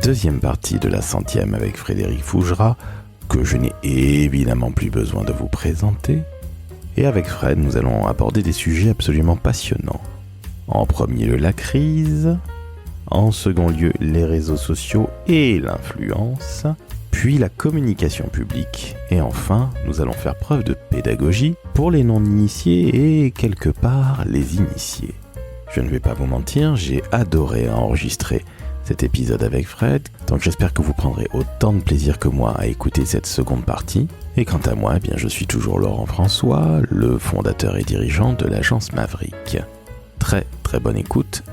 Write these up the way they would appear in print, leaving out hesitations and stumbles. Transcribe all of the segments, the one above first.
Deuxième partie de la 100e avec Frédéric Fougera, que je n'ai évidemment plus besoin de vous présenter. Et avec Fred, nous allons aborder des sujets absolument passionnants. En premier lieu, la crise. En second lieu, les réseaux sociaux et l'influence. Puis la communication publique. Et enfin, nous allons faire preuve de pédagogie pour les non-initiés et quelque part les initiés. Je ne vais pas vous mentir, j'ai adoré enregistrer cet épisode avec Fred, donc j'espère que vous prendrez autant de plaisir que moi à écouter cette seconde partie. Et quant à moi, je suis toujours Laurent François, le fondateur et dirigeant de l'agence Maverick. Très très bonne écoute,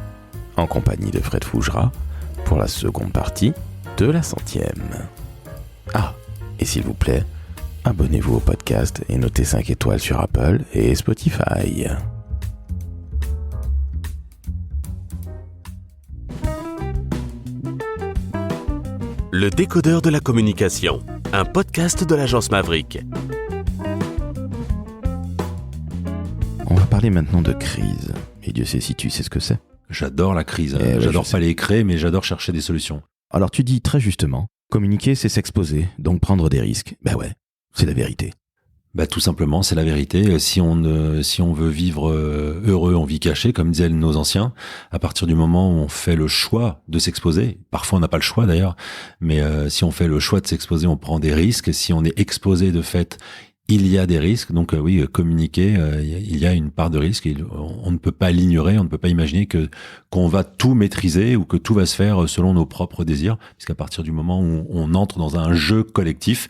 en compagnie de Fred Fougera, pour la seconde partie de la 100e. Ah, et s'il vous plaît, abonnez-vous au podcast et notez 5 étoiles sur Apple et Spotify. Le décodeur de la communication, un podcast de l'agence Maverick. On va parler maintenant de crise. Et Dieu sait si tu sais ce que c'est. J'adore la crise. J'adore pas les créer, mais j'adore chercher des solutions. Alors tu dis très justement, communiquer c'est s'exposer, donc prendre des risques. Ouais, c'est la vérité. Tout simplement, c'est la vérité. Si on veut vivre heureux en vie cachée, comme disaient nos anciens, à partir du moment où on fait le choix de s'exposer, parfois on n'a pas le choix d'ailleurs, mais si on fait le choix de s'exposer, on prend des risques. Si on est exposé de fait, il y a des risques. Donc oui, communiquer, il y a une part de risque. On ne peut pas l'ignorer, on ne peut pas imaginer qu'on va tout maîtriser ou que tout va se faire selon nos propres désirs, puisqu'à partir du moment où on entre dans un jeu collectif,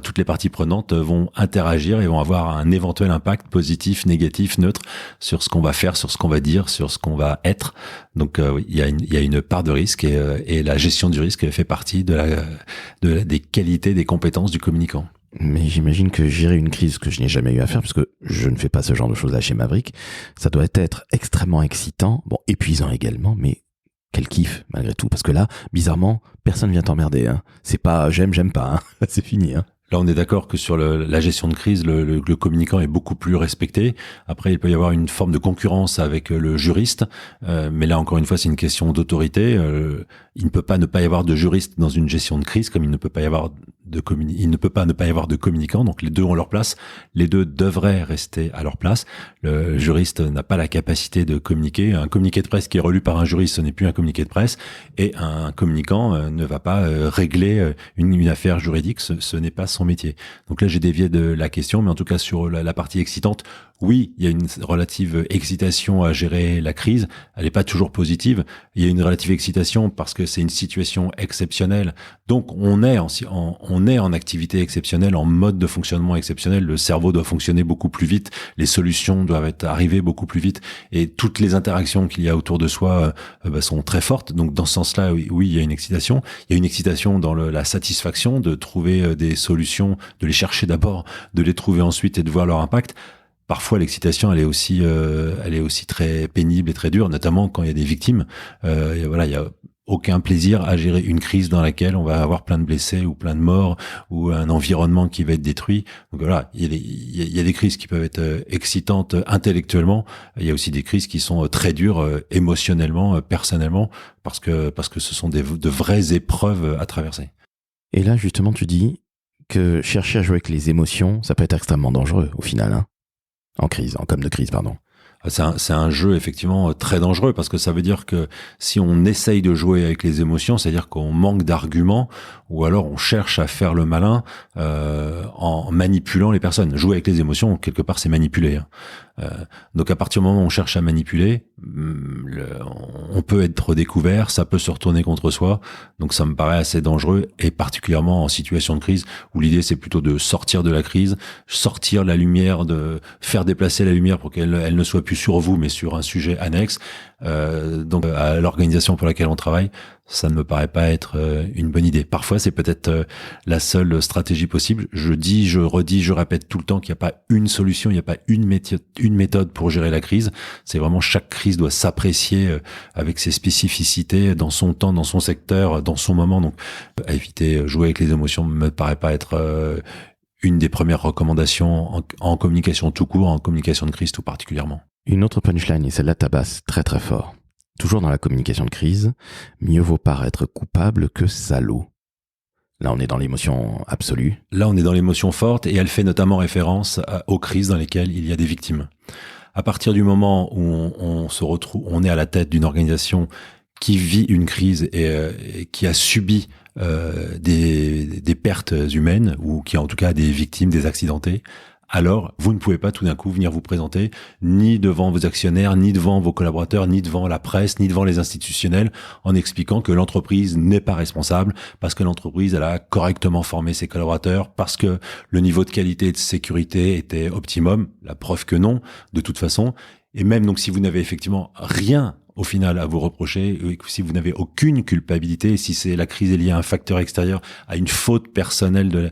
toutes les parties prenantes vont interagir et vont avoir un éventuel impact positif, négatif, neutre sur ce qu'on va faire, sur ce qu'on va dire, sur ce qu'on va être. Donc oui, il y a une part de risque et la gestion du risque fait partie des qualités, des compétences du communicant. Mais j'imagine que gérer une crise que je n'ai jamais eu à faire, parce que je ne fais pas ce genre de choses là chez Maverick, ça doit être extrêmement excitant, épuisant également, mais quel kiff malgré tout, parce que là, bizarrement, personne vient t'emmerder. Hein. C'est pas j'aime pas, là c'est fini. Hein. Là, on est d'accord que sur la gestion de crise, le communicant est beaucoup plus respecté. Après, il peut y avoir une forme de concurrence avec le juriste, mais là, encore une fois, c'est une question d'autorité. Il ne peut pas ne pas y avoir de juriste dans une gestion de crise, comme il ne peut pas y avoir il ne peut pas ne pas y avoir de communicants. Donc, les deux ont leur place. Les deux devraient rester à leur place. Le juriste n'a pas la capacité de communiquer. Un communiqué de presse qui est relu par un juriste, ce n'est plus un communiqué de presse. Et un communicant ne va pas régler une affaire juridique. Ce n'est pas son métier. Donc là, j'ai dévié de la question, mais en tout cas, sur la partie excitante, oui, il y a une relative excitation à gérer la crise. Elle n'est pas toujours positive. Il y a une relative excitation parce que c'est une situation exceptionnelle. Donc, on est en activité exceptionnelle, en mode de fonctionnement exceptionnel. Le cerveau doit fonctionner beaucoup plus vite. Les solutions doivent arriver beaucoup plus vite. Et toutes les interactions qu'il y a autour de soi sont très fortes. Donc, dans ce sens-là, oui, il y a une excitation. Il y a une excitation dans la satisfaction de trouver des solutions, de les chercher d'abord, de les trouver ensuite et de voir leur impact. Parfois, l'excitation, elle est aussi très pénible et très dure, notamment quand il y a des victimes. Il y a aucun plaisir à gérer une crise dans laquelle on va avoir plein de blessés ou plein de morts ou un environnement qui va être détruit. Donc voilà, il y a des crises qui peuvent être excitantes intellectuellement. Il y a aussi des crises qui sont très dures émotionnellement, personnellement, parce que ce sont de vraies épreuves à traverser. Et là, justement, tu dis que chercher à jouer avec les émotions, ça peut être extrêmement dangereux au final, hein. En com de crise, pardon. C'est un jeu effectivement très dangereux parce que ça veut dire que si on essaye de jouer avec les émotions, c'est-à-dire qu'on manque d'arguments ou alors on cherche à faire le malin en manipulant les personnes. Jouer avec les émotions, quelque part, c'est manipuler. Donc à partir du moment où on cherche à manipuler, on peut être découvert, ça peut se retourner contre soi. Donc ça me paraît assez dangereux et particulièrement en situation de crise où l'idée c'est plutôt de sortir de la crise, sortir la lumière, de faire déplacer la lumière pour qu'elle ne soit plus sur vous mais sur un sujet annexe. Donc à l'organisation pour laquelle on travaille, ça ne me paraît pas être une bonne idée. Parfois, c'est peut-être la seule stratégie possible. Je dis, je redis, je répète tout le temps qu'il n'y a pas une solution, il n'y a pas une méthode pour gérer la crise. C'est vraiment chaque crise doit s'apprécier avec ses spécificités dans son temps, dans son secteur, dans son moment. Donc, à éviter jouer avec les émotions me paraît pas être une des premières recommandations en communication tout court, en communication de crise tout particulièrement. Une autre punchline, et celle-là tabasse très très fort. toujours dans la communication de crise, mieux vaut paraître coupable que salaud. Là, on est dans l'émotion absolue. Là, on est dans l'émotion forte et elle fait notamment référence aux crises dans lesquelles il y a des victimes. À partir du moment où on se retrouve, on est à la tête d'une organisation qui vit une crise et qui a subi des pertes humaines ou qui a en tout cas des victimes, des accidentés, alors vous ne pouvez pas tout d'un coup venir vous présenter ni devant vos actionnaires, ni devant vos collaborateurs, ni devant la presse, ni devant les institutionnels en expliquant que l'entreprise n'est pas responsable parce que l'entreprise elle a correctement formé ses collaborateurs, parce que le niveau de qualité et de sécurité était optimum. La preuve que non, de toute façon. Et même donc si vous n'avez effectivement rien au final à vous reprocher, si vous n'avez aucune culpabilité, si c'est la crise est liée à un facteur extérieur, à une faute personnelle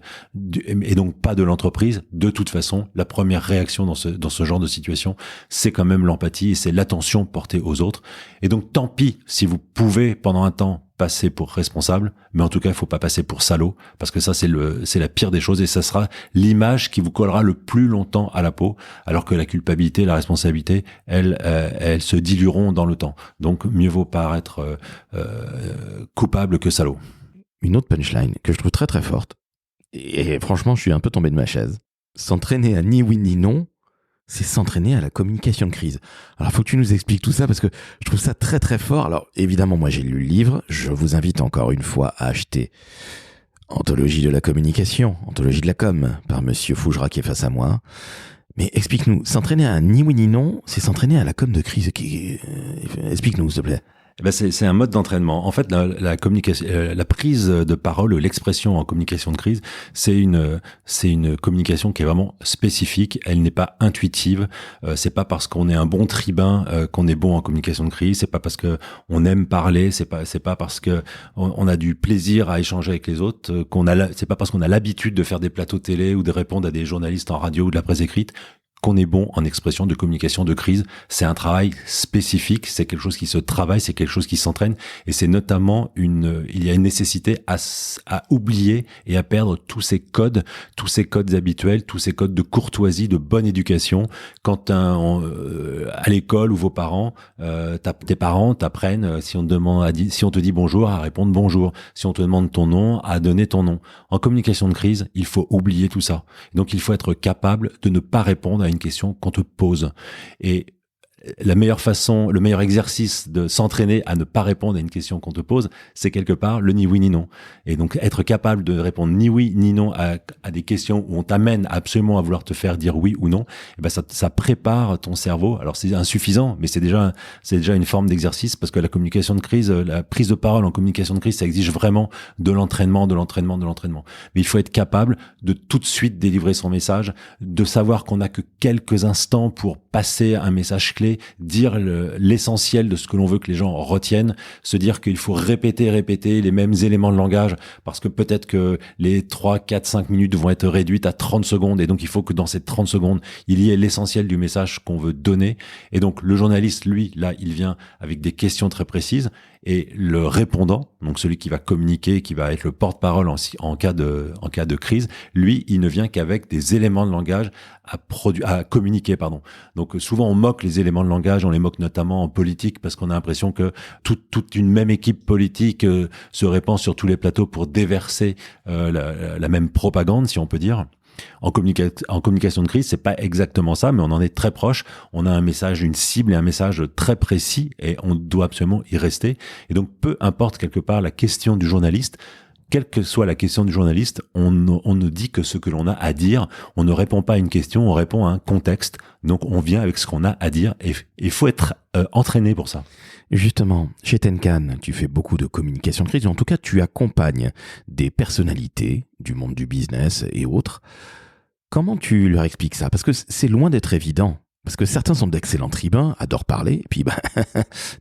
et donc pas de l'entreprise, de toute façon, la première réaction dans ce genre de situation, c'est quand même l'empathie et c'est l'attention portée aux autres. Et donc tant pis si vous pouvez pendant un temps passer pour responsable, mais en tout cas, il faut pas passer pour salaud, parce que ça, c'est la pire des choses et ça sera l'image qui vous collera le plus longtemps à la peau, alors que la culpabilité, la responsabilité, elles se dilueront dans le temps. Donc, mieux vaut paraître coupable que salaud. Une autre punchline que je trouve très très forte, et franchement, je suis un peu tombé de ma chaise. S'entraîner à ni oui ni non, c'est s'entraîner à la communication de crise. Alors, il faut que tu nous expliques tout ça parce que je trouve ça très très fort. Alors, évidemment, moi j'ai lu le livre. Je vous invite encore une fois à acheter Anthologie de la communication, Anthologie de la com, par Monsieur Fougera qui est face à moi. Mais explique-nous, s'entraîner à ni oui ni non, c'est s'entraîner à la com de crise. Explique-nous, s'il te plaît. C'est un mode d'entraînement. En fait, la communication, la prise de parole, l'expression en communication de crise, c'est une communication qui est vraiment spécifique. Elle n'est pas intuitive. C'est pas parce qu'on est un bon tribun qu'on est bon en communication de crise. C'est pas parce que on aime parler. C'est pas parce que on a du plaisir à échanger avec les autres c'est pas parce qu'on a l'habitude de faire des plateaux télé ou de répondre à des journalistes en radio ou de la presse écrite qu'on est bon en expression de communication de crise. C'est un travail spécifique, c'est quelque chose qui se travaille, c'est quelque chose qui s'entraîne, et c'est notamment il y a une nécessité à oublier et à perdre tous ces codes habituels, tous ces codes de courtoisie, de bonne éducation. Quand à l'école ou vos parents, tes parents t'apprennent, si on te dit bonjour, à répondre bonjour. Si on te demande ton nom, à donner ton nom. En communication de crise, il faut oublier tout ça. Donc il faut être capable de ne pas répondre à une question qu'on te pose. Et la meilleure façon, le meilleur exercice de s'entraîner à ne pas répondre à une question qu'on te pose, c'est quelque part le ni oui ni non. Et donc être capable de répondre ni oui ni non à des questions où on t'amène absolument à vouloir te faire dire oui ou non, et ben ça prépare ton cerveau. Alors c'est insuffisant, mais c'est déjà une forme d'exercice, parce que la communication de crise, la prise de parole en communication de crise, ça exige vraiment de l'entraînement. Mais il faut être capable de tout de suite délivrer son message, de savoir qu'on n'a que quelques instants pour passer un message clé, dire l'essentiel de ce que l'on veut que les gens retiennent, se dire qu'il faut répéter les mêmes éléments de langage, parce que peut-être que les 3, 4, 5 minutes vont être réduites à 30 secondes, et donc il faut que dans ces 30 secondes, il y ait l'essentiel du message qu'on veut donner. Et donc le journaliste, lui, là, il vient avec des questions très précises, et le répondant, donc celui qui va communiquer, qui va être le porte-parole en cas de crise, lui, il ne vient qu'avec des éléments de langage à communiquer, pardon. Donc souvent on moque les éléments de langage, on les moque notamment en politique, parce qu'on a l'impression que toute une même équipe politique se répand sur tous les plateaux pour déverser la même propagande, si on peut dire. En communication de crise, c'est pas exactement ça, mais on en est très proche. On a un message, une cible et un message très précis, et on doit absolument y rester. Et donc, peu importe quelque part la question du journaliste, quelle que soit la question du journaliste, on ne dit que ce que l'on a à dire. On ne répond pas à une question, on répond à un contexte. Donc, on vient avec ce qu'on a à dire, et il faut être entraîné pour ça. Justement, chez Tenkan, tu fais beaucoup de communication de crise, en tout cas, tu accompagnes des personnalités du monde du business et autres. Comment tu leur expliques ça? Parce que c'est loin d'être évident. Parce que certains sont d'excellents tribuns, adorent parler, et puis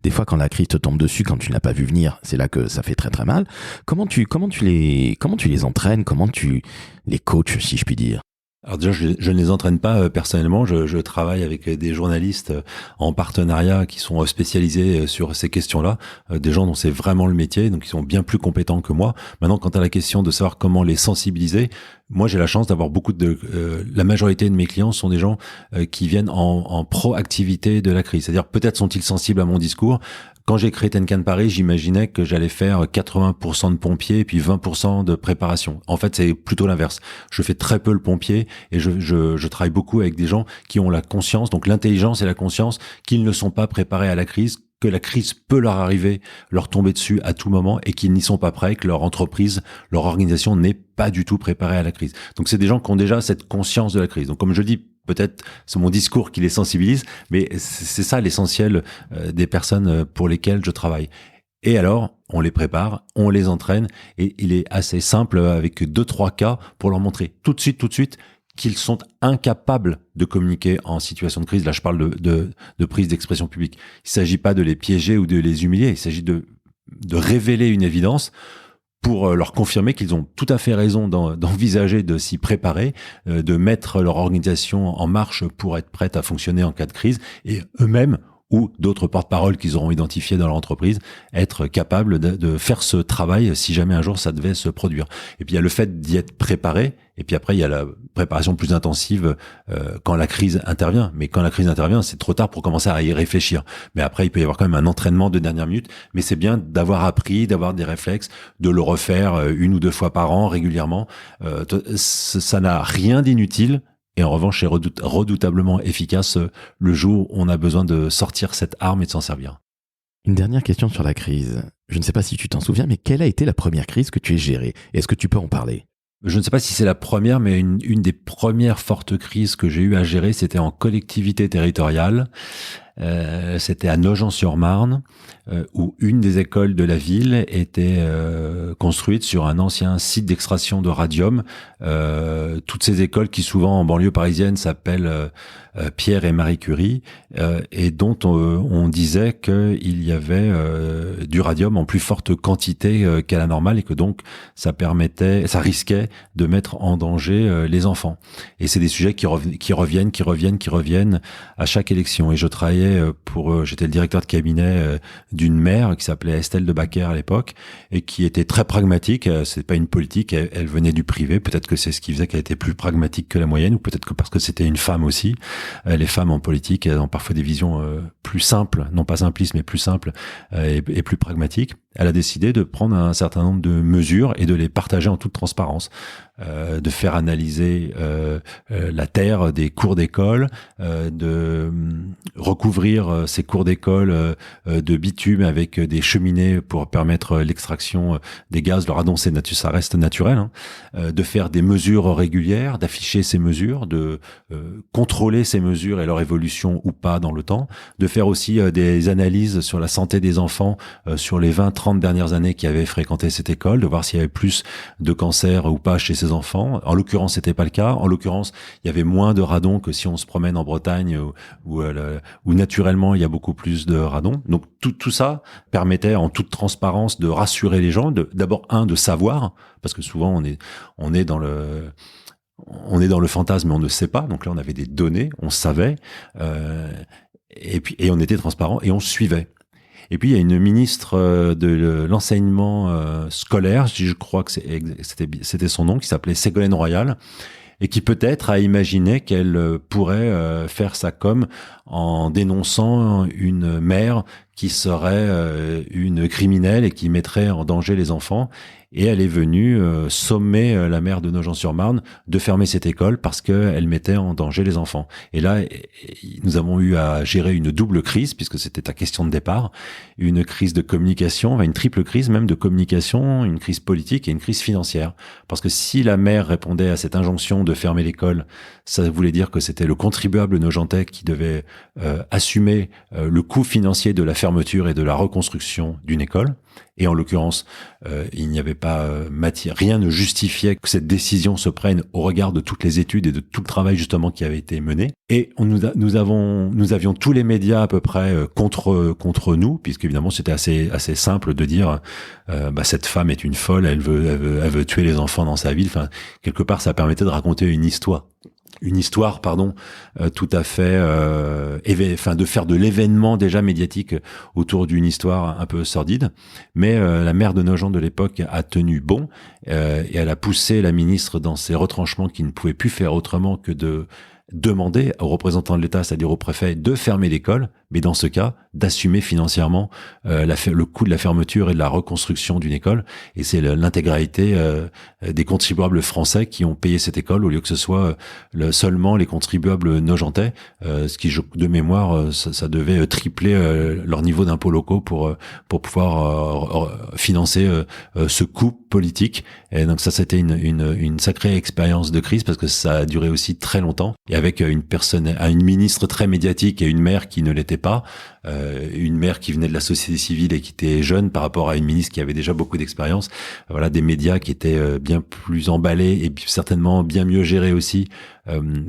des fois quand la crise te tombe dessus, quand tu ne l'as pas vu venir, c'est là que ça fait très très mal. Comment tu les entraînes, comment tu les coaches, si je puis dire? Alors déjà, je ne les entraîne pas personnellement. Je travaille avec des journalistes en partenariat qui sont spécialisés sur ces questions-là, des gens dont c'est vraiment le métier, donc ils sont bien plus compétents que moi. Maintenant, quant à la question de savoir comment les sensibiliser, moi j'ai la chance d'avoir la majorité de mes clients sont des gens qui viennent en proactivité de la crise. C'est-à-dire peut-être sont-ils sensibles à mon discours. quand j'ai créé Tenkan Paris, j'imaginais que j'allais faire 80% de pompier et puis 20% de préparation. En fait, c'est plutôt l'inverse. Je fais très peu le pompier et je travaille beaucoup avec des gens qui ont la conscience, donc l'intelligence et la conscience, qu'ils ne sont pas préparés à la crise, que la crise peut leur arriver, leur tomber dessus à tout moment et qu'ils n'y sont pas prêts, que leur entreprise, leur organisation n'est pas du tout préparée à la crise. Donc c'est des gens qui ont déjà cette conscience de la crise. Donc comme je dis, peut-être c'est mon discours qui les sensibilise, mais c'est ça l'essentiel des personnes pour lesquelles je travaille. Et alors, on les prépare, on les entraîne, et il est assez simple avec 2-3 cas pour leur montrer tout de suite qu'ils sont incapables de communiquer en situation de crise. Là, je parle de prise d'expression publique. Il ne s'agit pas de les piéger ou de les humilier, il s'agit de révéler une évidence pour leur confirmer qu'ils ont tout à fait raison d'envisager de s'y préparer, de mettre leur organisation en marche pour être prête à fonctionner en cas de crise, et eux-mêmes ou d'autres porte-paroles qu'ils auront identifiés dans leur entreprise, être capables de faire ce travail si jamais un jour ça devait se produire. Et puis il y a le fait d'y être préparé, et puis après il y a la préparation plus intensive quand la crise intervient. Mais quand la crise intervient, c'est trop tard pour commencer à y réfléchir. Mais après, il peut y avoir quand même un entraînement de dernière minute, mais c'est bien d'avoir appris, d'avoir des réflexes, de le refaire 1 ou 2 fois par an, régulièrement. Ça n'a rien d'inutile. Et en revanche, c'est redoutablement efficace le jour où on a besoin de sortir cette arme et de s'en servir. Une dernière question sur la crise. Je ne sais pas si tu t'en souviens, mais quelle a été la première crise que tu aies gérée? Est-ce que tu peux en parler? Je ne sais pas si c'est la première, mais une des premières fortes crises que j'ai eu à gérer, c'était en collectivité territoriale. C'était à Nogent-sur-Marne, où une des écoles de la ville était construite sur un ancien site d'extraction de radium. Toutes ces écoles qui souvent en banlieue parisienne s'appellent Pierre et Marie Curie, et dont on disait qu'il y avait du radium en plus forte quantité qu'à la normale, et que donc ça risquait de mettre en danger les enfants. Et c'est des sujets qui reviennent à chaque élection. Et je travaillais j'étais le directeur de cabinet d'une maire qui s'appelait Estelle de Backer à l'époque, et qui était très pragmatique. C'est pas une politique, elle venait du privé. Peut-être que c'est ce qui faisait qu'elle était plus pragmatique que la moyenne, ou peut-être que parce que c'était une femme aussi. Les femmes en politique, elles ont parfois des visions plus simples, non pas simplistes, mais plus simples et plus pragmatiques. Elle a décidé de prendre un certain nombre de mesures et de les partager en toute transparence, de faire analyser la terre des cours d'école, de recouvrir ces cours d'école de bitume avec des cheminées pour permettre l'extraction des gaz. Le radon, ça reste naturel, hein. De faire des mesures régulières, d'afficher ces mesures, de contrôler ces mesures et leur évolution ou pas dans le temps, de faire aussi des analyses sur la santé des enfants sur les 20-30 dernières années qui avaient fréquenté cette école, de voir s'il y avait plus de cancer ou pas chez ces enfants. En l'occurrence, c'était pas le cas. En l'occurrence, il y avait moins de radon que si on se promène en Bretagne où naturellement il y a beaucoup plus de radon. Donc tout ça permettait en toute transparence de rassurer les gens, d'abord de savoir, parce que souvent on est dans le fantasme mais on ne sait pas. Donc là on avait des données, on savait, et on était transparent et on suivait. Et puis il y a une ministre de l'enseignement scolaire, je crois que c'était son nom, qui s'appelait Ségolène Royal, et qui peut-être a imaginé qu'elle pourrait faire sa com en dénonçant une mère qui serait une criminelle et qui mettrait en danger les enfants. Et elle est venue sommer la maire de Nogent-sur-Marne de fermer cette école parce qu'elle mettait en danger les enfants. Et là, nous avons eu à gérer une double crise, puisque c'était ta question de départ, une crise de communication, une triple crise même de communication, une crise politique et une crise financière. Parce que si la maire répondait à cette injonction de fermer l'école, ça voulait dire que c'était le contribuable nogentais qui devait assumer le coût financier de la fermeture et de la reconstruction d'une école. Et en l'occurrence, il n'y avait pas matière, rien ne justifiait que cette décision se prenne au regard de toutes les études et de tout le travail justement qui avait été mené. Et nous avions tous les médias à peu près contre nous, puisque évidemment c'était assez simple de dire cette femme est une folle, elle veut tuer les enfants dans sa ville. Enfin, quelque part, ça permettait de raconter une histoire, tout à fait, de faire de l'événement déjà médiatique autour d'une histoire un peu sordide. Mais la maire de Nogent de l'époque a tenu bon, et elle a poussé la ministre dans ses retranchements qui ne pouvaient plus faire autrement que de demander aux représentants de l'État, c'est-à-dire au préfet, de fermer l'école, mais dans ce cas, d'assumer financièrement le coût de la fermeture et de la reconstruction d'une école. Et c'est l'intégralité des contribuables français qui ont payé cette école, au lieu que ce soit seulement les contribuables nojentais, ce qui, de mémoire, ça devait tripler leur niveau d'impôts locaux pour pouvoir financer ce coût politique. Et donc ça, c'était une sacrée expérience de crise, parce que ça a duré aussi très longtemps, et avec une ministre très médiatique et une maire qui ne l'était pas, une maire qui venait de la société civile et qui était jeune par rapport à une ministre qui avait déjà beaucoup d'expérience. Voilà, des médias qui étaient bien plus emballés et certainement bien mieux gérés aussi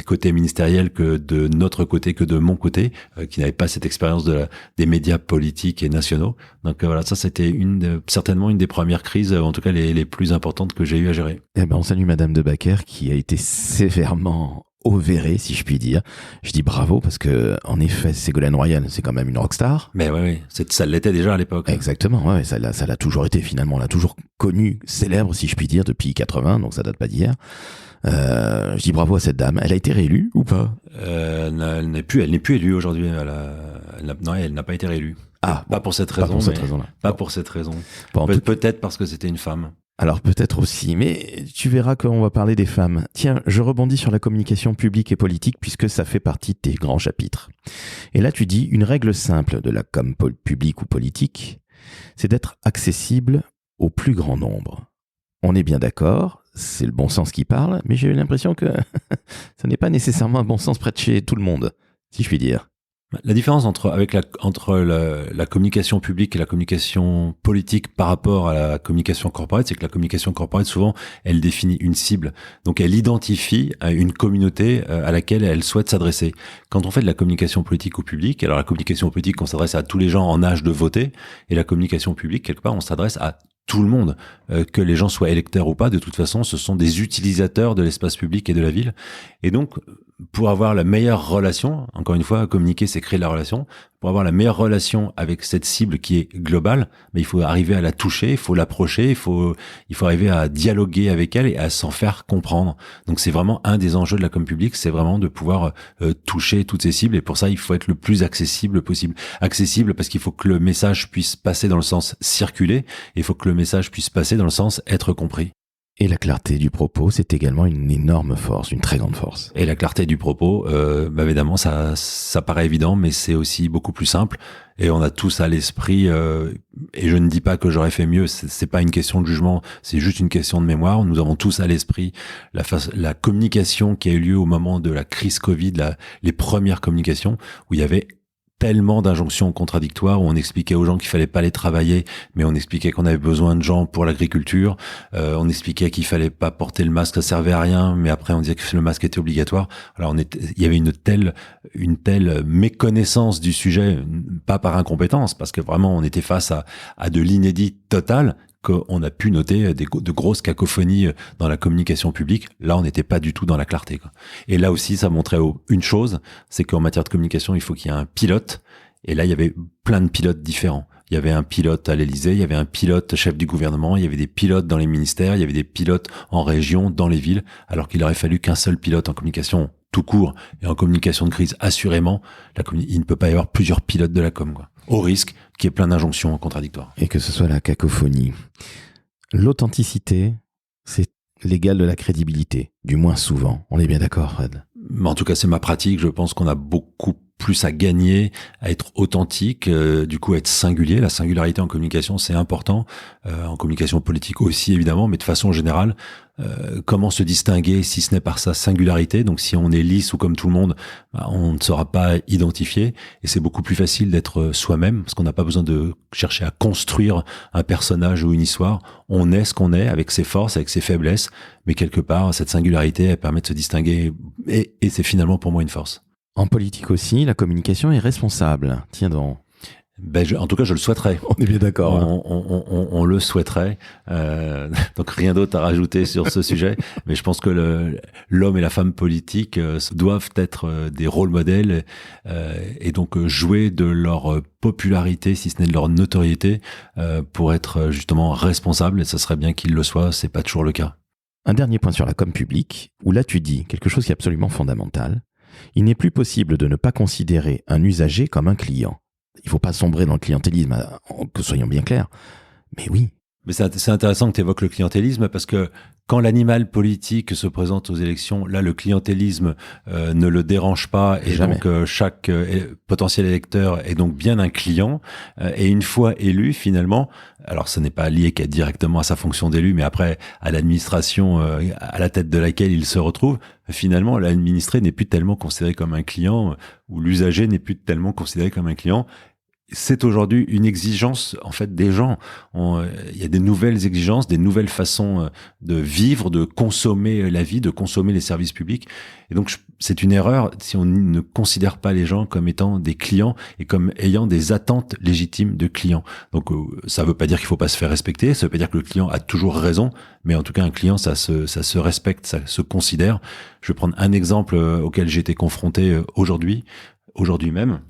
côté ministériel que de notre côté, que de mon côté, qui n'avait pas cette expérience des médias politiques et nationaux. Donc voilà, ça c'était certainement une des premières crises, en tout cas les plus importantes que j'ai eu à gérer. Eh ben, on salue Madame de Backer qui a été sévèrement ovérée, si je puis dire. Je dis bravo parce que, en effet, Ségolène Royal, c'est quand même une rockstar. Mais oui, ça l'était déjà à l'époque. Exactement, ouais, ça l'a toujours été finalement. On l'a toujours connue, célèbre, si je puis dire, depuis 80, donc ça date pas d'hier. Je dis bravo à cette dame. Elle a été réélue ou pas? Elle n'est plus élue aujourd'hui. Elle n'a pas été réélue. Ah, pas pour cette raison. Pas pour cette raison-là. Pas pour cette raison. Bon, Peut-être parce que c'était une femme. Alors peut-être aussi, mais tu verras qu'on va parler des femmes. Tiens, je rebondis sur la communication publique et politique puisque ça fait partie de tes grands chapitres. Et là tu dis, une règle simple de la com publique ou politique, c'est d'être accessible au plus grand nombre. On est bien d'accord, c'est le bon sens qui parle, mais j'ai l'impression que ça n'est pas nécessairement un bon sens près de chez tout le monde, si je puis dire. La différence entre la communication publique et la communication politique par rapport à la communication corporate, c'est que la communication corporate, souvent, elle définit une cible. Donc, elle identifie une communauté à laquelle elle souhaite s'adresser. Quand on fait de la communication politique au public, alors la communication politique, on s'adresse à tous les gens en âge de voter, et la communication publique, quelque part, on s'adresse à tout le monde, que les gens soient électeurs ou pas. De toute façon, ce sont des utilisateurs de l'espace public et de la ville. Et donc, pour avoir la meilleure relation, encore une fois, communiquer, c'est créer la relation. Pour avoir la meilleure relation avec cette cible qui est globale, mais il faut arriver à la toucher, il faut l'approcher, il faut arriver à dialoguer avec elle et à s'en faire comprendre. Donc c'est vraiment un des enjeux de la com publique, c'est vraiment de pouvoir toucher toutes ces cibles, et pour ça il faut être le plus accessible possible. Accessible parce qu'il faut que le message puisse passer dans le sens circuler, et il faut que le message puisse passer dans le sens être compris. Et la clarté du propos, c'est également une énorme force, une très grande force. Et la clarté du propos, évidemment, ça paraît évident, mais c'est aussi beaucoup plus simple. Et on a tous à l'esprit, et je ne dis pas que j'aurais fait mieux, c'est pas une question de jugement, c'est juste une question de mémoire. Nous avons tous à l'esprit la communication qui a eu lieu au moment de la crise Covid, les premières communications, où il y avait tellement d'injonctions contradictoires, où on expliquait aux gens qu'il fallait pas aller travailler, mais on expliquait qu'on avait besoin de gens pour l'agriculture, on expliquait qu'il fallait pas porter le masque, ça servait à rien, mais après on disait que le masque était obligatoire. Alors il y avait une telle méconnaissance du sujet, pas par incompétence, parce que vraiment on était face à de l'inédit total, qu'on a pu noter de grosses cacophonies dans la communication publique. Là, on n'était pas du tout dans la clarté, quoi. Et là aussi, ça montrait une chose, c'est qu'en matière de communication, il faut qu'il y ait un pilote. Et là, il y avait plein de pilotes différents. Il y avait un pilote à l'Élysée, il y avait un pilote chef du gouvernement, il y avait des pilotes dans les ministères, il y avait des pilotes en région, dans les villes, alors qu'il aurait fallu qu'un seul pilote en communication tout court et en communication de crise, assurément, il ne peut pas y avoir plusieurs pilotes de la com, quoi. Au risque qu'il y ait plein d'injonctions contradictoires. Et que ce soit la cacophonie. L'authenticité, c'est l'égal de la crédibilité, du moins souvent. On est bien d'accord, Fred? En tout cas, c'est ma pratique. Je pense qu'on a beaucoup plus à gagner, à être authentique, du coup, à être singulier. La singularité en communication, c'est important. En communication politique aussi, évidemment, mais de façon générale, comment se distinguer si ce n'est par sa singularité? Donc, si on est lisse ou comme tout le monde, on ne sera pas identifié. Et c'est beaucoup plus facile d'être soi-même, parce qu'on n'a pas besoin de chercher à construire un personnage ou une histoire. On est ce qu'on est, avec ses forces, avec ses faiblesses. Mais quelque part, cette singularité, elle permet de se distinguer. Et c'est finalement pour moi une force. En politique aussi, la communication est responsable. Tiens donc. En tout cas, je le souhaiterais. On est bien d'accord. On le souhaiterait. Donc rien d'autre à rajouter sur ce sujet. Mais je pense que l'homme et la femme politique doivent être des rôles modèles et donc jouer de leur popularité, si ce n'est de leur notoriété, pour être justement responsables. Et ça serait bien qu'ils le soient. C'est pas toujours le cas. Un dernier point sur la com publique, où là tu dis quelque chose qui est absolument fondamental. Il n'est plus possible de ne pas considérer un usager comme un client. Il ne faut pas sombrer dans le clientélisme, que soyons bien clairs. Mais oui. Mais c'est intéressant que tu évoques le clientélisme parce que quand l'animal politique se présente aux élections, là, le clientélisme ne le dérange pas et Jamais. donc chaque potentiel électeur est donc bien un client. Et une fois élu, finalement, alors ce n'est pas lié directement à sa fonction d'élu, mais après à l'administration à la tête de laquelle il se retrouve, finalement, l'administré n'est plus tellement considéré comme un client ou l'usager n'est plus tellement considéré comme un client. C'est aujourd'hui une exigence en fait des gens. Il y a des nouvelles exigences, des nouvelles façons de vivre, de consommer la vie, de consommer les services publics. Et donc c'est une erreur si on ne considère pas les gens comme étant des clients et comme ayant des attentes légitimes de clients. Donc ça veut pas dire qu'il faut pas se faire respecter, ça veut pas dire que le client a toujours raison, mais en tout cas un client ça se respecte, ça se considère. Je vais prendre un exemple auquel j'ai été confronté aujourd'hui même.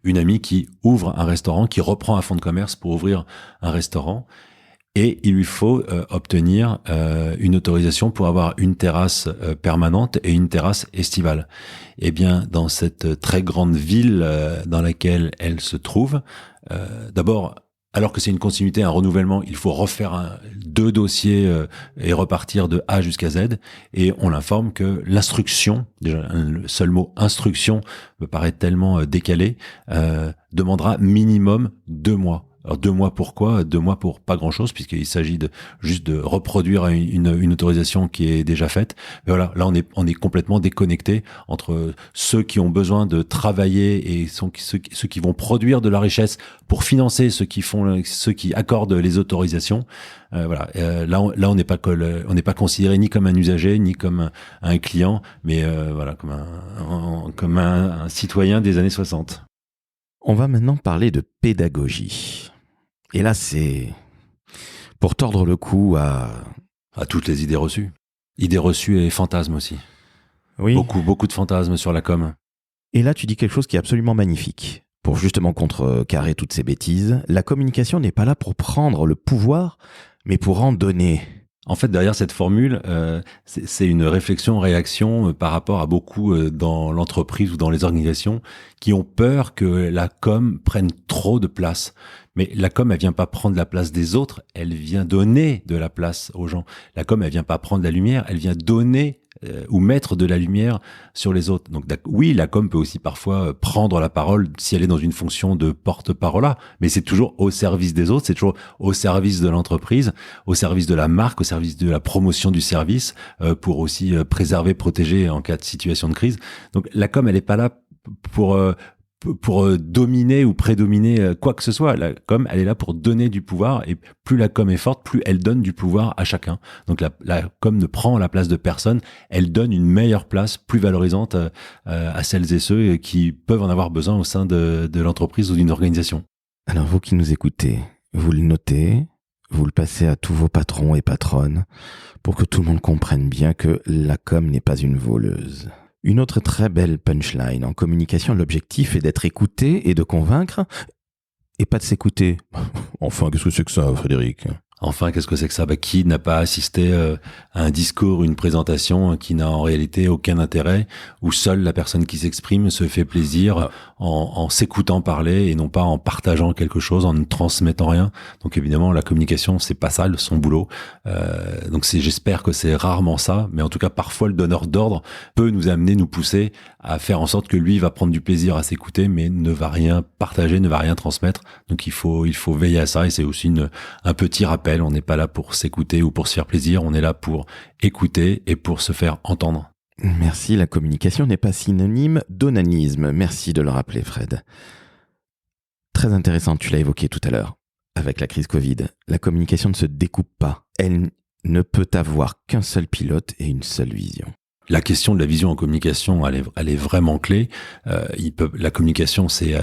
Une amie qui ouvre un restaurant, qui reprend un fonds de commerce pour ouvrir un restaurant, et il lui faut obtenir une autorisation pour avoir une terrasse permanente et une terrasse estivale. Eh bien, dans cette très grande ville dans laquelle elle se trouve, d'abord, alors que c'est une continuité, un renouvellement, il faut refaire 2 dossiers et repartir de A jusqu'à Z. Et on l'informe que l'instruction, déjà le seul mot instruction me paraît tellement décalé, demandera minimum 2 mois. Alors 2 mois pourquoi ? 2 mois pour pas grand-chose, puisqu'il s'agit juste de reproduire une autorisation qui est déjà faite. Mais voilà, là on est complètement déconnecté entre ceux qui ont besoin de travailler et ceux qui vont produire de la richesse pour financer ceux qui accordent les autorisations. Là on n'est pas considéré ni comme un usager ni comme un client, mais comme un citoyen des années 60. On va maintenant parler de pédagogie. Et là, c'est pour tordre le cou à toutes les idées reçues. Idées reçues et fantasmes aussi. Oui. Beaucoup de fantasmes sur la com. Et là, tu dis quelque chose qui est absolument magnifique. Pour justement contrecarrer toutes ces bêtises, la communication n'est pas là pour prendre le pouvoir, mais pour en donner. En fait, derrière cette formule, c'est une réflexion-réaction par rapport à beaucoup dans l'entreprise ou dans les organisations qui ont peur que la com prenne trop de place. Mais la com, elle vient pas prendre la place des autres, elle vient donner de la place aux gens. La com, elle vient pas prendre la lumière, elle vient donner ou mettre de la lumière sur les autres. Donc oui, la com peut aussi parfois prendre la parole si elle est dans une fonction de porte-parole, mais c'est toujours au service des autres, c'est toujours au service de l'entreprise, au service de la marque, au service de la promotion du service, pour aussi préserver, protéger en cas de situation de crise. Donc la com, elle est pas là pour dominer ou prédominer quoi que ce soit. La com, elle est là pour donner du pouvoir, et plus la com est forte, plus elle donne du pouvoir à chacun. Donc la com ne prend la place de personne, elle donne une meilleure place, plus valorisante à celles et ceux qui peuvent en avoir besoin au sein de l'entreprise ou d'une organisation. Alors vous qui nous écoutez, vous le notez, vous le passez à tous vos patrons et patronnes pour que tout le monde comprenne bien que la com n'est pas une voleuse. Une autre très belle punchline. En communication, l'objectif est d'être écouté et de convaincre, et pas de s'écouter. Enfin, qu'est-ce que c'est que ça, Frédéric ? Enfin, qu'est-ce que c'est que ça ? Qui n'a pas assisté à un discours, une présentation qui n'a en réalité aucun intérêt, où seule la personne qui s'exprime se fait plaisir en s'écoutant parler et non pas en partageant quelque chose, en ne transmettant rien. Donc évidemment, la communication, c'est pas ça son boulot. Donc j'espère que c'est rarement ça, mais en tout cas, parfois le donneur d'ordre peut nous pousser à faire en sorte que lui va prendre du plaisir à s'écouter, mais ne va rien partager, ne va rien transmettre. Donc il faut veiller à ça, et c'est aussi un petit rappel. On n'est pas là pour s'écouter ou pour se faire plaisir, on est là pour écouter et pour se faire entendre. Merci, la communication n'est pas synonyme d'onanisme. Merci de le rappeler, Fred. Très intéressant, tu l'as évoqué tout à l'heure. Avec la crise Covid, la communication ne se découpe pas. Elle ne peut avoir qu'un seul pilote et une seule vision. La question de la vision en communication, elle est vraiment clé. La communication, c'est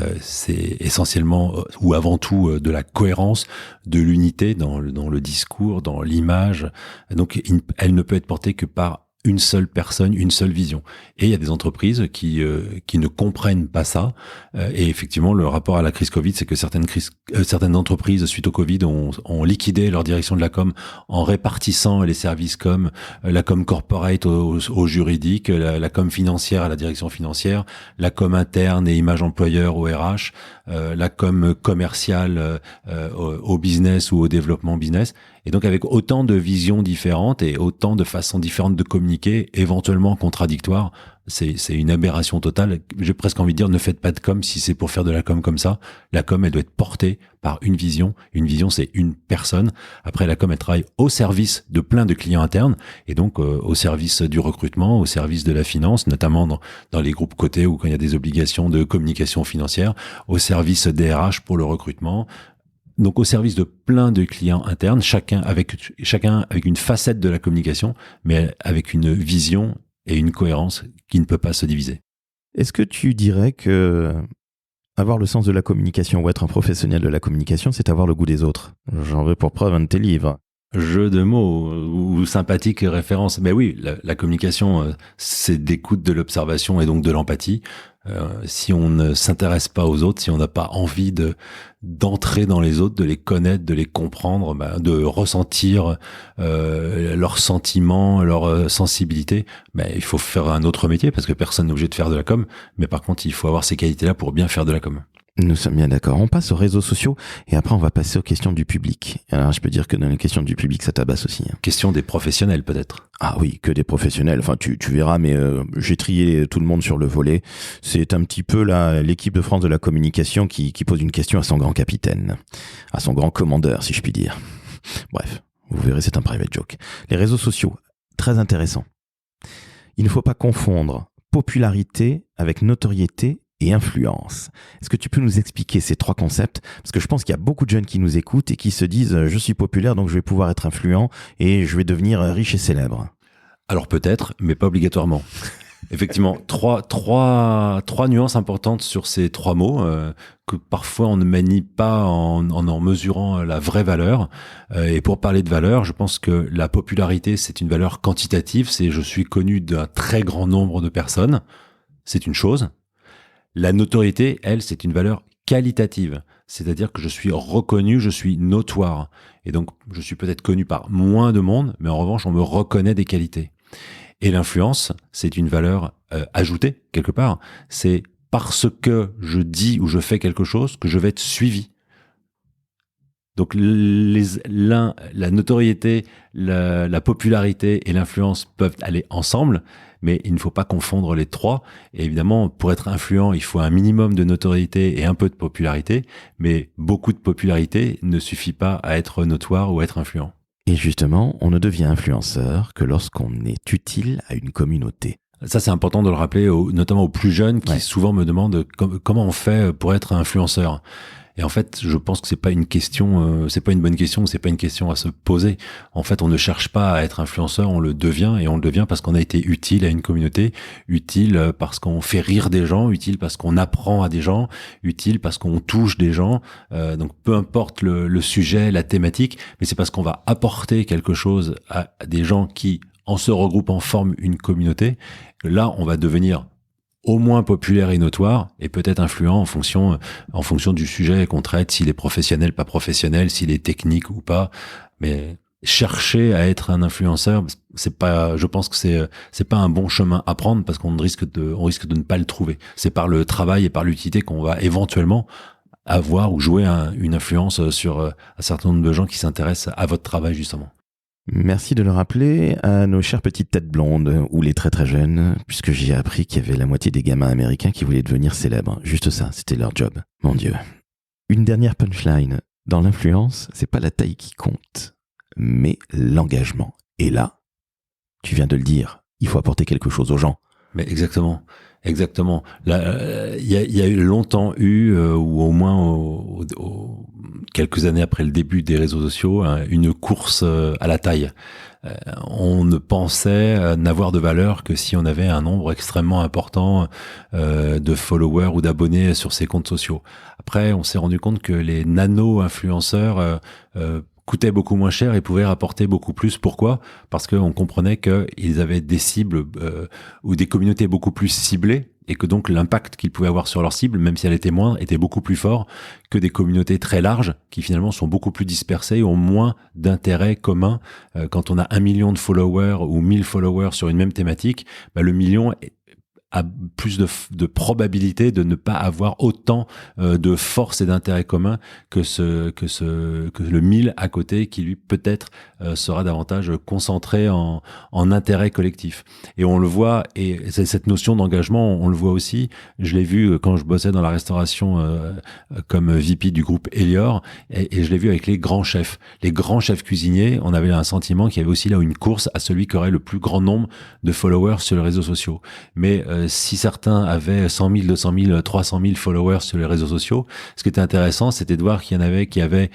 essentiellement ou avant tout de la cohérence, de l'unité dans le discours, dans l'image. Donc, elle ne peut être portée que par une seule personne, une seule vision. Et il y a des entreprises qui ne comprennent pas ça. Et effectivement, le rapport à la crise Covid, c'est que certaines entreprises, suite au Covid, ont liquidé leur direction de la com en répartissant les services com, la com corporate au juridique, la com financière à la direction financière, la com interne et image employeur au RH, la com commerciale au business ou au développement business. Et donc avec autant de visions différentes et autant de façons différentes de communiquer, éventuellement contradictoires, c'est une aberration totale. J'ai presque envie de dire, ne faites pas de com si c'est pour faire de la com comme ça. La com, elle doit être portée par une vision. Une vision, c'est une personne. Après, la com, elle travaille au service de plein de clients internes et donc au service du recrutement, au service de la finance, notamment dans les groupes cotés ou quand il y a des obligations de communication financière, au service des RH pour le recrutement. Donc au service de plein de clients internes, chacun avec une facette de la communication, mais avec une vision et une cohérence qui ne peut pas se diviser. Est-ce que tu dirais que avoir le sens de la communication ou être un professionnel de la communication, c'est avoir le goût des autres? J'en veux pour preuve un de tes livres. Jeu de mots ou sympathique référence. Mais oui, la communication, c'est d'écoute, de l'observation et donc de l'empathie. Si on ne s'intéresse pas aux autres, si on n'a pas envie d'entrer dans les autres, de les connaître, de les comprendre, de ressentir leurs sentiments, leur sensibilité, il faut faire un autre métier parce que personne n'est obligé de faire de la com. Mais par contre, il faut avoir ces qualités-là pour bien faire de la com. Nous sommes bien d'accord. On passe aux réseaux sociaux et après on va passer aux questions du public. Alors je peux dire que dans les questions du public, ça tabasse aussi. Question des professionnels peut-être. Ah oui, que des professionnels. Enfin, tu verras, mais j'ai trié tout le monde sur le volet. C'est un petit peu l'équipe de France de la communication qui pose une question à son grand capitaine, à son grand commandeur, si je puis dire. Bref, vous verrez, c'est un private joke. Les réseaux sociaux, très intéressant. Il ne faut pas confondre popularité avec notoriété et influence. Est-ce que tu peux nous expliquer ces trois concepts? Parce que je pense qu'il y a beaucoup de jeunes qui nous écoutent et qui se disent « je suis populaire, donc je vais pouvoir être influent et je vais devenir riche et célèbre ». Alors peut-être, mais pas obligatoirement. Effectivement, trois nuances importantes sur ces trois mots que parfois on ne manie pas en mesurant la vraie valeur. Et pour parler de valeur, je pense que la popularité, c'est une valeur quantitative. C'est je suis connu d'un très grand nombre de personnes. C'est une chose. La notoriété, elle, c'est une valeur qualitative. C'est-à-dire que je suis reconnu, je suis notoire. Et donc, je suis peut-être connu par moins de monde, mais en revanche, on me reconnaît des qualités. Et l'influence, c'est une valeur ajoutée, quelque part. C'est parce que je dis ou je fais quelque chose que je vais être suivi. Donc, la notoriété, la popularité et l'influence peuvent aller ensemble, mais il ne faut pas confondre les trois. Et évidemment, pour être influent, il faut un minimum de notoriété et un peu de popularité, mais beaucoup de popularité ne suffit pas à être notoire ou à être influent. Et justement, on ne devient influenceur que lorsqu'on est utile à une communauté. Ça, c'est important de le rappeler, notamment aux plus jeunes qui souvent me demandent comment on fait pour être influenceur. Et en fait, je pense que c'est pas une question, c'est pas une bonne question, c'est pas une question à se poser. En fait, on ne cherche pas à être influenceur, on le devient et on le devient parce qu'on a été utile à une communauté, utile parce qu'on fait rire des gens, utile parce qu'on apprend à des gens, utile parce qu'on touche des gens. Donc, peu importe le sujet, la thématique, mais c'est parce qu'on va apporter quelque chose à des gens qui, en se regroupant, forment une communauté. Là, on va devenir au moins populaire et notoire, et peut-être influent en fonction du sujet qu'on traite, s'il est professionnel, pas professionnel, s'il est technique ou pas. Mais chercher à être un influenceur, je pense que c'est pas un bon chemin à prendre parce qu'on risque de ne pas le trouver. C'est par le travail et par l'utilité qu'on va éventuellement avoir ou jouer une influence sur un certain nombre de gens qui s'intéressent à votre travail, justement. Merci de le rappeler à nos chères petites têtes blondes ou les très très jeunes, puisque j'ai appris qu'il y avait la moitié des gamins américains qui voulaient devenir célèbres. Juste ça, c'était leur job. Mon Dieu. Une dernière punchline. Dans l'influence, c'est pas la taille qui compte, mais l'engagement. Et là, tu viens de le dire, il faut apporter quelque chose aux gens. Mais exactement. Là, il y a eu longtemps ou au moins quelques années après le début des réseaux sociaux, une course à la taille. On ne pensait n'avoir de valeur que si on avait un nombre extrêmement important de followers ou d'abonnés sur ces comptes sociaux. Après, on s'est rendu compte que les nano-influenceurs coûtaient beaucoup moins cher et pouvaient rapporter beaucoup plus. Pourquoi ? Parce qu'on comprenait qu'ils avaient des cibles ou des communautés beaucoup plus ciblées, et que donc l'impact qu'ils pouvaient avoir sur leur cible, même si elle était moindre, était beaucoup plus fort que des communautés très larges qui finalement sont beaucoup plus dispersées et ont moins d'intérêts communs. Quand on a 1 million de followers ou 1000 followers sur une même thématique, le million a plus de probabilité de ne pas avoir autant de force et d'intérêt commun que le 1000 à côté, qui lui peut-être sera davantage concentré en intérêt collectif. Et on le voit, et cette notion d'engagement, on le voit aussi. Je l'ai vu quand je bossais dans la restauration comme VP du groupe Elior, et je l'ai vu avec les grands chefs cuisiniers. On avait un sentiment qu'il y avait aussi là une course à celui qui aurait le plus grand nombre de followers sur les réseaux sociaux. Mais si certains avaient 100 000, 200 000, 300 000 followers sur les réseaux sociaux, ce qui était intéressant, c'était de voir qu'il y en avait qui avaient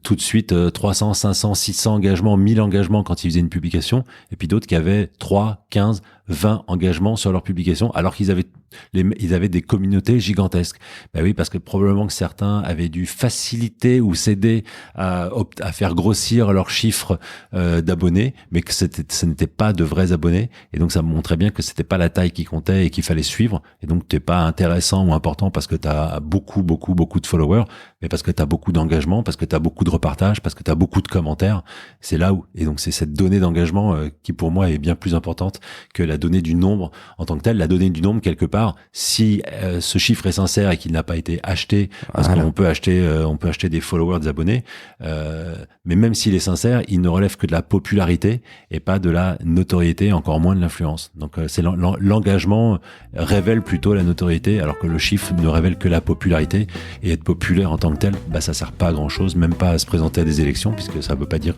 tout de suite 300, 500, 600 engagements, 1000 engagements quand ils faisaient une publication, et puis d'autres qui avaient 3, 15, 20 engagements sur leur publication, alors qu'ils avaient des communautés gigantesques. Ben oui, parce que probablement que certains avaient dû faciliter ou s'aider à faire grossir leurs chiffres d'abonnés, mais que ce n'était pas de vrais abonnés, et donc ça montrait bien que c'était pas la taille qui comptait et qu'il fallait suivre, et donc t'es pas intéressant ou important parce que t'as beaucoup de followers, mais parce que t'as beaucoup d'engagement, parce que t'as beaucoup de repartages, parce que t'as beaucoup de commentaires. C'est là où, et donc c'est cette donnée d'engagement qui pour moi est bien plus importante que la donnée du nombre en tant que telle. La donnée du nombre, quelque part, si ce chiffre est sincère et qu'il n'a pas été acheté, parce qu'on peut acheter des followers, des abonnés, mais même s'il est sincère, il ne relève que de la popularité et pas de la notoriété, encore moins de l'influence. Donc c'est l'engagement révèle plutôt la notoriété, alors que le chiffre ne révèle que la popularité. Et être populaire en tant que tel, ça sert pas à grand chose, même pas à se présenter à des élections, puisque ça veut pas dire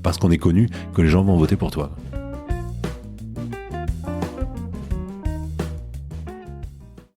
parce qu'on est connu que les gens vont voter pour toi.